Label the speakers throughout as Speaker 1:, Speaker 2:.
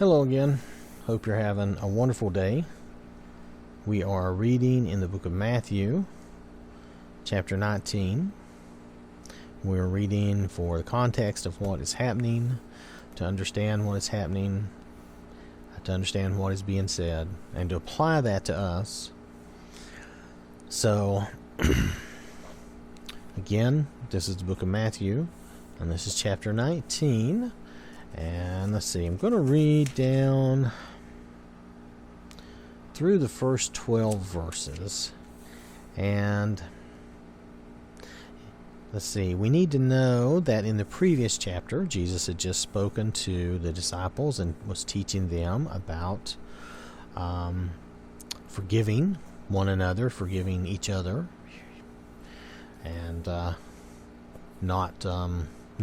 Speaker 1: Hello again. Hope you're having a wonderful day. We are reading in the book of Matthew, chapter 19. We're reading for the context of what is happening, to understand what is happening, to understand what is being said, and to apply that to us. So, again, this is the book of Matthew, and this is chapter 19. And let's see, I'm going to read down through the first 12 verses. And let's see, we need to know that in the previous chapter, Jesus had just spoken to the disciples and was teaching them about forgiving one another, forgiving each other, and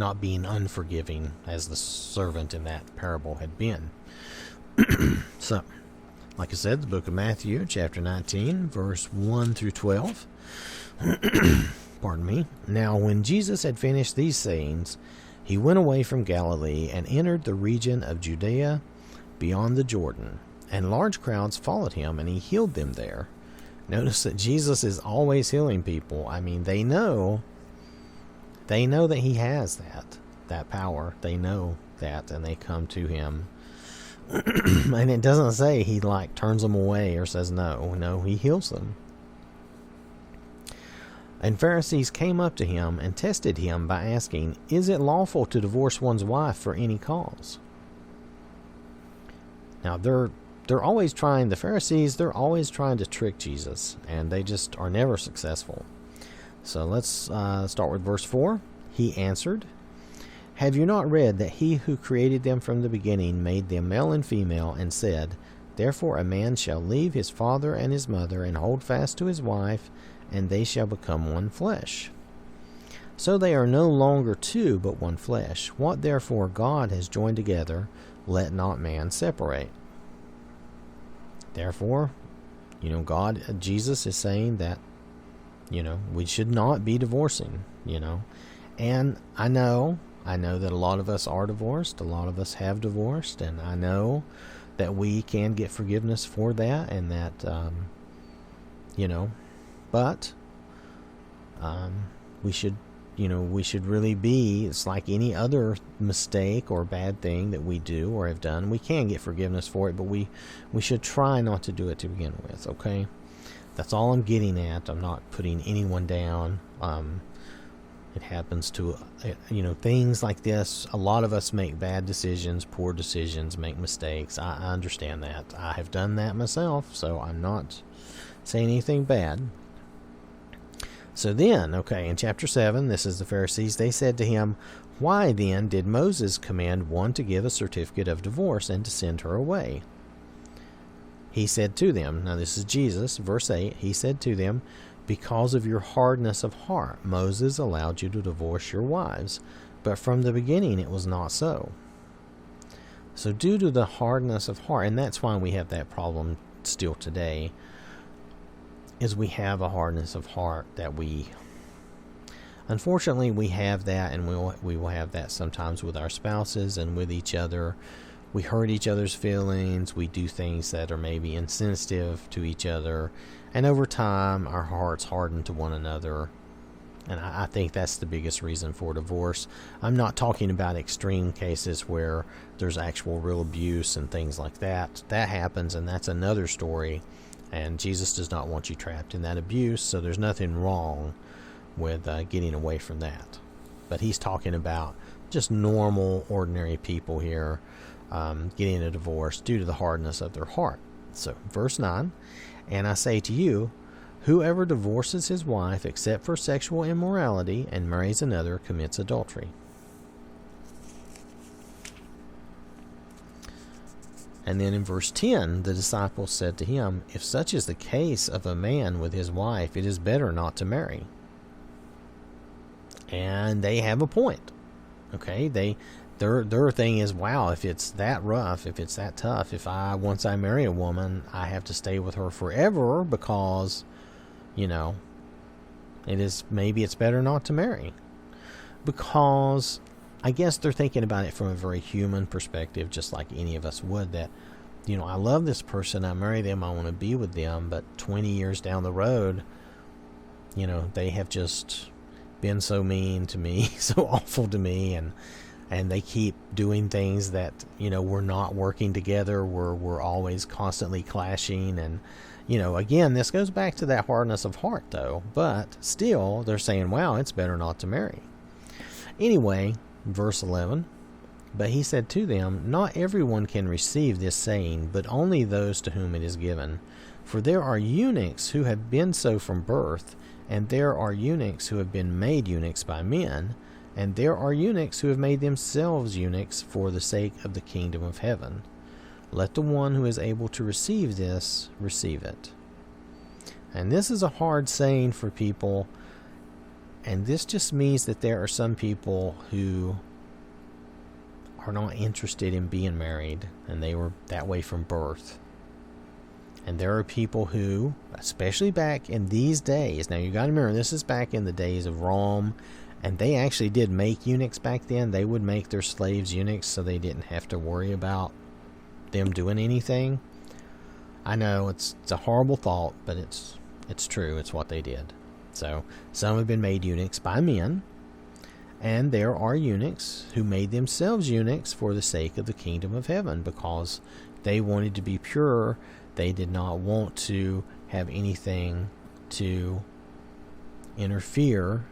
Speaker 1: not being unforgiving as the servant in that parable had been. So, like I said, the book of Matthew, chapter 19, verse 1 through 12. Pardon me. Now, when Jesus had finished these sayings, he went away from Galilee and entered the region of Judea beyond the Jordan, and large crowds followed him, and he healed them there. Notice that Jesus is always healing people. I mean, they know that he has that power. They know that, and they come to him. And it doesn't say he turns them away or says no. No, he heals them. And Pharisees came up to him and tested him by asking, "Is it lawful to divorce one's wife for any cause?" Now they're always trying. The Pharisees, they're always trying to trick Jesus, and they just are never successful. So let's start with verse 4. He answered, "Have you not read that he who created them from the beginning made them male and female, and said, 'Therefore a man shall leave his father and his mother, and hold fast to his wife, and they shall become one flesh'? So they are no longer two, but one flesh. What therefore God has joined together, let not man separate." Therefore, Jesus is saying that, we should not be divorcing, And I know that a lot of us are divorced, a lot of us have divorced, and I know that we can get forgiveness for that, and that, but we should really be, it's like any other mistake or bad thing that we do or have done. We can get forgiveness for it, but we should try not to do it to begin with, okay? That's all I'm getting at. I'm not putting anyone down. It happens to, things like this. A lot of us make bad decisions, poor decisions, make mistakes. I understand that. I have done that myself, so I'm not saying anything bad. So then, in chapter 7, this is the Pharisees. They said to him, "Why then did Moses command one to give a certificate of divorce and to send her away?" He said to them, now this is Jesus, verse 8, he said to them, "Because of your hardness of heart, Moses allowed you to divorce your wives, but from the beginning it was not so." So due to the hardness of heart, and that's why we have that problem still today, is we have a hardness of heart that unfortunately we have that, and we will have that sometimes with our spouses and with each other. We hurt each other's feelings. We do things that are maybe insensitive to each other. And over time, our hearts harden to one another. And I think that's the biggest reason for divorce. I'm not talking about extreme cases where there's actual real abuse and things like that. That happens, and that's another story. And Jesus does not want you trapped in that abuse, so there's nothing wrong with getting away from that. But he's talking about just normal, ordinary people here getting a divorce due to the hardness of their heart. So, verse 9, "And I say to you, whoever divorces his wife except for sexual immorality and marries another commits adultery." And then in verse 10, the disciples said to him, "If such is the case of a man with his wife, it is better not to marry." And they have a point. Okay, their thing is, wow, if it's that rough, if it's that tough, once I marry a woman, I have to stay with her forever because, maybe it's better not to marry. Because I guess they're thinking about it from a very human perspective, just like any of us would, that, I love this person, I marry them, I want to be with them, but 20 years down the road, they have just been so mean to me, so awful to me, and they keep doing things that, we're not working together, we're always constantly clashing, and, again, this goes back to that hardness of heart, though, but still, they're saying, wow, it's better not to marry. Anyway, verse 11, but he said to them, not everyone can receive this saying, but only those to whom it is given. For there are eunuchs who have been so from birth, and there are eunuchs who have been made eunuchs by men, and there are eunuchs who have made themselves eunuchs for the sake of the kingdom of heaven. Let the one who is able to receive this, receive it. And this is a hard saying for people, and this just means that there are some people who are not interested in being married, and they were that way from birth. And there are people who, especially back in these days, now you got to remember, this is back in the days of Rome, and they actually did make eunuchs back then. They would make their slaves eunuchs so they didn't have to worry about them doing anything. I know it's a horrible thought, but it's true. It's what they did. So some have been made eunuchs by men, and there are eunuchs who made themselves eunuchs for the sake of the kingdom of heaven, because they wanted to be pure. They did not want to have anything to interfere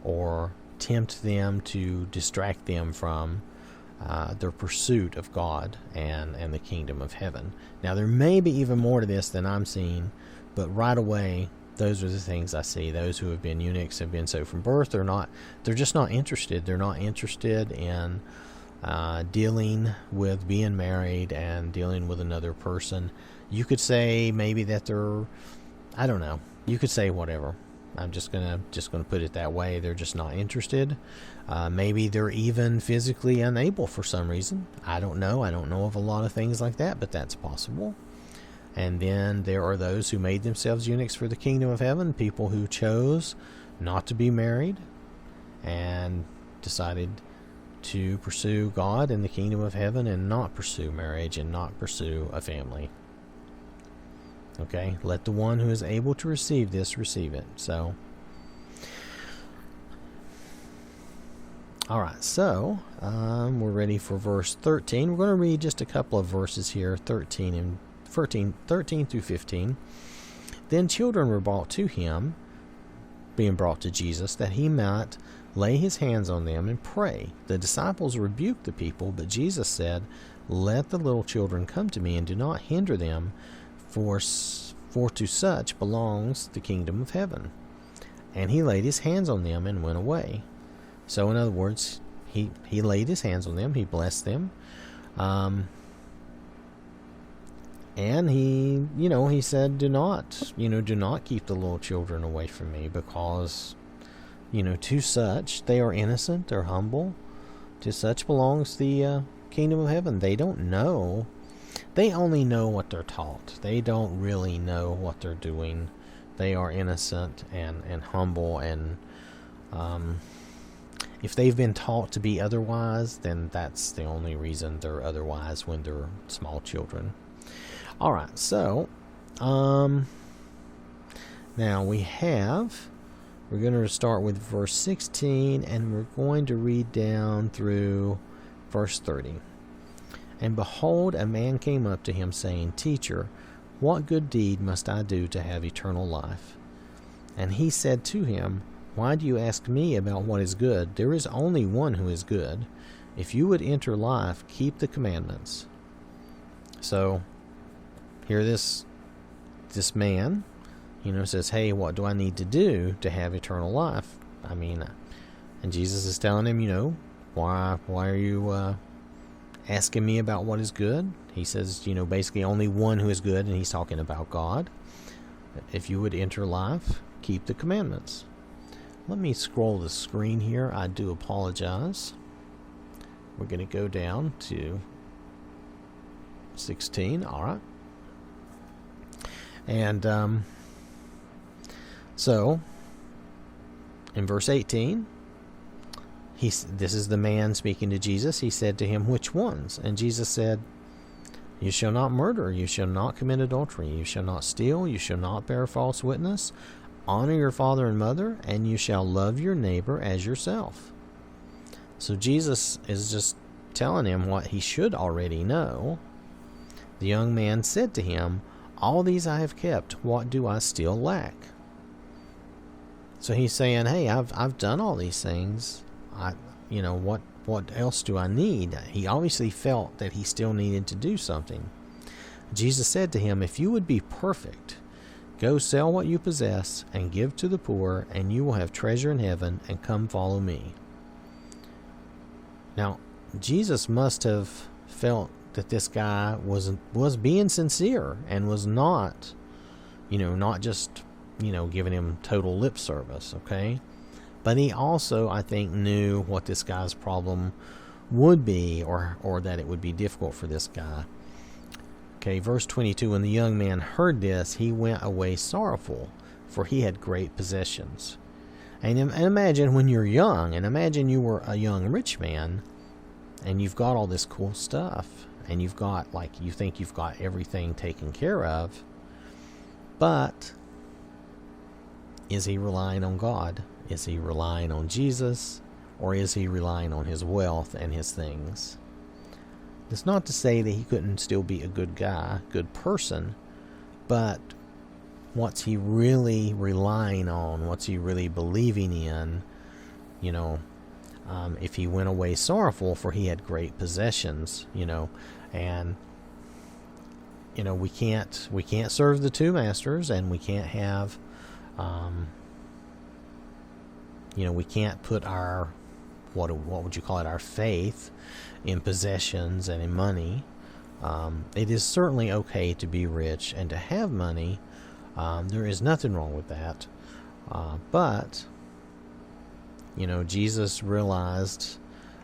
Speaker 1: or tempt them to distract them from their pursuit of God and the kingdom of heaven. Now, there may be even more to this than I'm seeing, but right away, those are the things I see. Those who have been eunuchs have been so from birth. They're just not interested. They're not interested in dealing with being married and dealing with another person. You could say maybe that I don't know. You could say whatever. I'm just gonna put it that way. They're just not interested. Maybe they're even physically unable for some reason. I don't know. I don't know of a lot of things like that, but that's possible. And then there are those who made themselves eunuchs for the kingdom of heaven, people who chose not to be married and decided to pursue God and the kingdom of heaven and not pursue marriage and not pursue a family. Okay, let the one who is able to receive this receive it. So, all right, so we're ready for verse 13. We're going to read just a couple of verses here, 13 through 15. Then children were brought to him, being brought to Jesus, that he might lay his hands on them and pray. The disciples rebuked the people, but Jesus said, let the little children come to me, and do not hinder them, for to such belongs the kingdom of heaven. And he laid his hands on them and went away. So in other words, he laid his hands on them, he blessed them, and he said, do not keep the little children away from me, because, to such, they are innocent, they're humble, to such belongs the kingdom of heaven. They don't know. They only know what they're taught. They don't really know what they're doing. They are innocent and humble, and if they've been taught to be otherwise, then that's the only reason they're otherwise when they're small children. All right, so now we're going to start with verse 16, and we're going to read down through verse 30. And behold, a man came up to him, saying, Teacher, what good deed must I do to have eternal life? And he said to him, Why do you ask me about what is good? There is only one who is good. If you would enter life, keep the commandments. So, here this man, says, hey, what do I need to do to have eternal life? And Jesus is telling him, why are you asking me about what is good? He says, basically only one who is good, and he's talking about God. If you would enter life, keep the commandments. Let me scroll the screen here. I do apologize. We're going to go down to 16. All right. And so, in verse 18, This is the man speaking to Jesus. He said to him, which ones? And Jesus said, you shall not murder, you shall not commit adultery, you shall not steal, you shall not bear false witness, honor your father and mother, and you shall love your neighbor as yourself. So Jesus is just telling him what he should already know. The young man said to him, all these I have kept, what do I still lack? So he's saying, hey, I've done all these things. What else do I need? He obviously felt that he still needed to do something. Jesus said to him, if you would be perfect, go sell what you possess and give to the poor, and you will have treasure in heaven, and come follow me. Now, Jesus must have felt that this guy was being sincere and was not, not just, giving him total lip service, okay? But he also, I think, knew what this guy's problem would be, or that it would be difficult for this guy. Okay, verse 22, when the young man heard this, he went away sorrowful, for he had great possessions. And imagine when you're young, and imagine you were a young rich man, and you've got all this cool stuff, and you've got, you think you've got everything taken care of, but is he relying on God? Is he relying on Jesus, or is he relying on his wealth and his things? It's not to say that he couldn't still be a good guy, good person, but what's he really relying on? What's he really believing in? If he went away sorrowful, for he had great possessions, and we can't serve the two masters, and we can't have, we can't put our, what would you call it, our faith in possessions and in money. It is certainly okay to be rich and to have money. There is nothing wrong with that. But Jesus realized,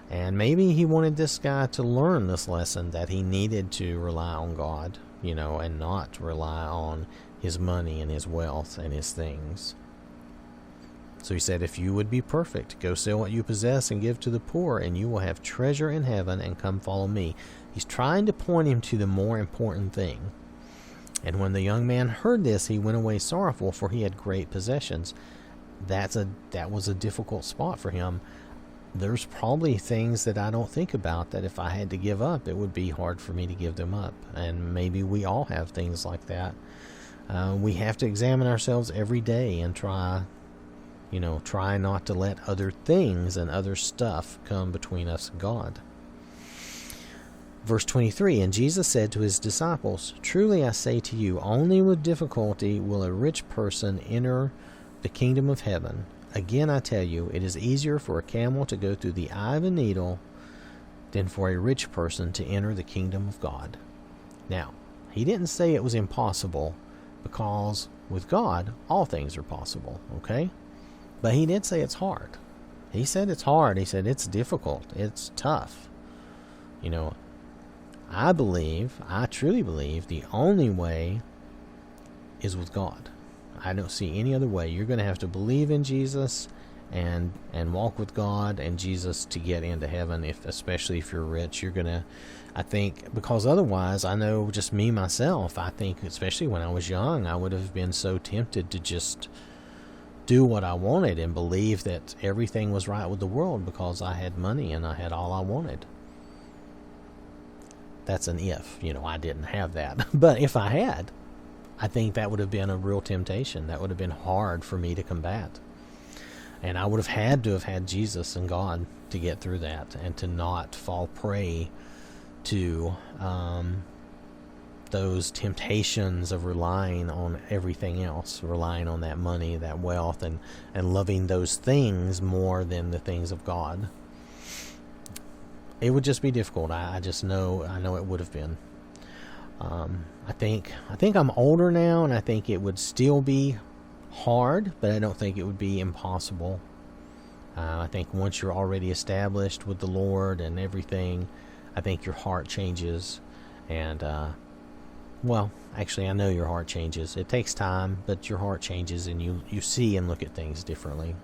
Speaker 1: and maybe he wanted this guy to learn this lesson, that he needed to rely on God, and not rely on his money and his wealth and his things. So he said, if you would be perfect, go sell what you possess and give to the poor, and you will have treasure in heaven, and come follow me. He's trying to point him to the more important thing. And when the young man heard this, he went away sorrowful, for he had great possessions. That was a difficult spot for him. There's probably things that I don't think about that if I had to give up, it would be hard for me to give them up. And maybe we all have things like that. We have to examine ourselves every day and try not to let other things and other stuff come between us and God. Verse 23, and Jesus said to his disciples, truly I say to you, only with difficulty will a rich person enter the kingdom of heaven. Again I tell you, it is easier for a camel to go through the eye of a needle than for a rich person to enter the kingdom of God. Now, he didn't say it was impossible, because with God, all things are possible, okay? But he did say it's hard. He said it's hard. He said it's difficult. It's tough. I truly believe the only way is with God. I don't see any other way. You're going to have to believe in Jesus and walk with God and Jesus to get into heaven, especially if you're rich. I think, because otherwise, I know just me, myself, I think, especially when I was young, I would have been so tempted to just do what I wanted and believe that everything was right with the world because I had money and I had all I wanted. That's an if. I didn't have that. But if I had, I think that would have been a real temptation. That would have been hard for me to combat. And I would have had to have had Jesus and God to get through that and to not fall prey to those temptations of relying on everything else, relying on that money, that wealth, and loving those things more than the things of God. It would just be difficult. I know it would have been. I think I'm older now, and I think it would still be hard, but I don't think it would be impossible. I think once you're already established with the Lord and everything, I think your heart changes, and actually, I know your heart changes. It takes time, but your heart changes, and you see and look at things differently.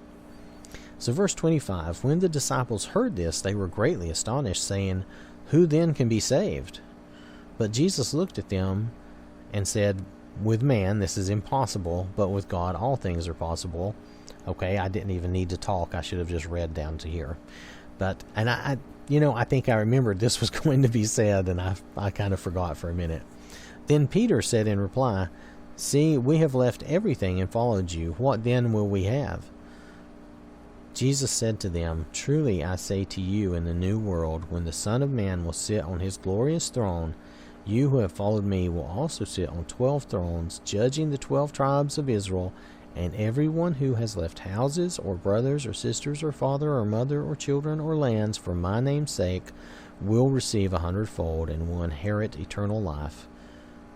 Speaker 1: So verse 25, when the disciples heard this, they were greatly astonished, saying, "Who then can be saved?" But Jesus looked at them and said, "With man this is impossible, but with God all things are possible." Okay, I didn't even need to talk. I should have just read down to here. But, and I think I remembered this was going to be said, and I kind of forgot for a minute. Then Peter said in reply, "See, we have left everything and followed you. What then will we have?" Jesus said to them, "Truly I say to you, in the new world, when the Son of Man will sit on his glorious throne, you who have followed me will also sit on 12 thrones, judging the 12 tribes of Israel. And everyone who has left houses, or brothers, or sisters, or father, or mother, or children, or lands, for my name's sake, will receive 100-fold, and will inherit eternal life.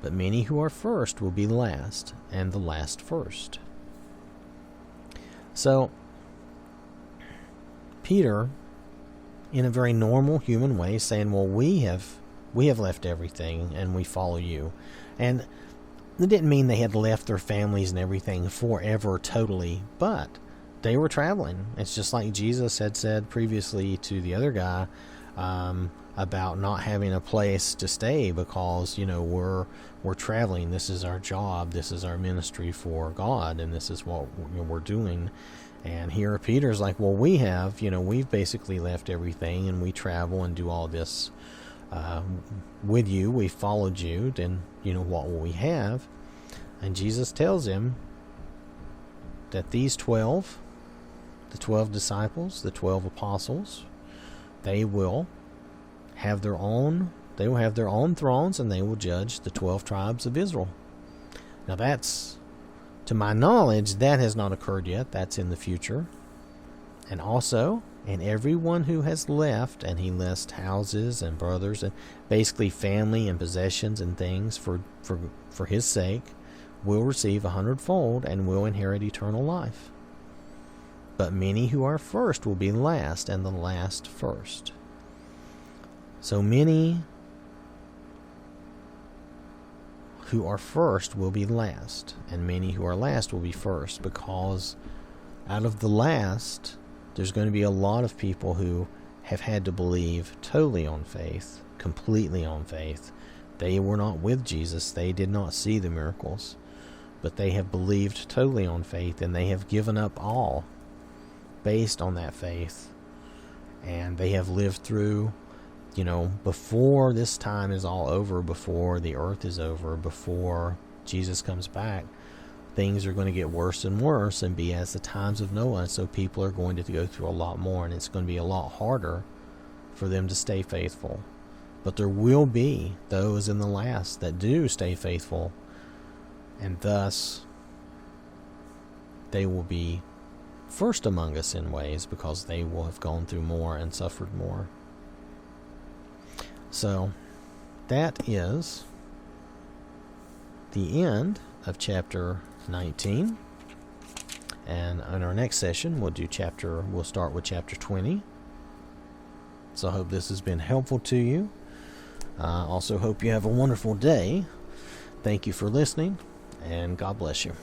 Speaker 1: But many who are first will be last, and the last first." So, Peter, in a very normal human way, saying, "Well, we have left everything, and we follow you." And it didn't mean they had left their families and everything forever totally, but they were traveling. It's just like Jesus had said previously to the other guy about not having a place to stay because, we're traveling. This is our job. This is our ministry for God, and this is what we're doing. And here Peter's like, well, we've basically left everything, and we travel and do all this with you. We followed you. Then what will we have? And Jesus tells him that these 12, the 12 disciples, the 12 apostles, they will have their own thrones, and they will judge the 12 tribes of Israel. Now that's, to my knowledge, that has not occurred yet. That's in the future. And also, and everyone who has left, and he lists houses and brothers and basically family and possessions and things for his sake, will receive 100-fold and will inherit eternal life. But many who are first will be last, and the last first. So many who are first will be last, and many who are last will be first, because out of the last, there's going to be a lot of people who have had to believe totally on faith, completely on faith. They were not with Jesus. They did not see the miracles, but they have believed totally on faith, and they have given up all based on that faith. And they have lived through, before this time is all over, before the earth is over, before Jesus comes back, things are going to get worse and worse and be as the times of Noah. So people are going to go through a lot more, and it's going to be a lot harder for them to stay faithful. But there will be those in the last that do stay faithful, and thus they will be first among us in ways, because they will have gone through more and suffered more. So that is the end of chapter 19. And in our next session, we'll start with chapter 20. So I hope this has been helpful to you. I also hope you have a wonderful day. Thank you for listening, and God bless you.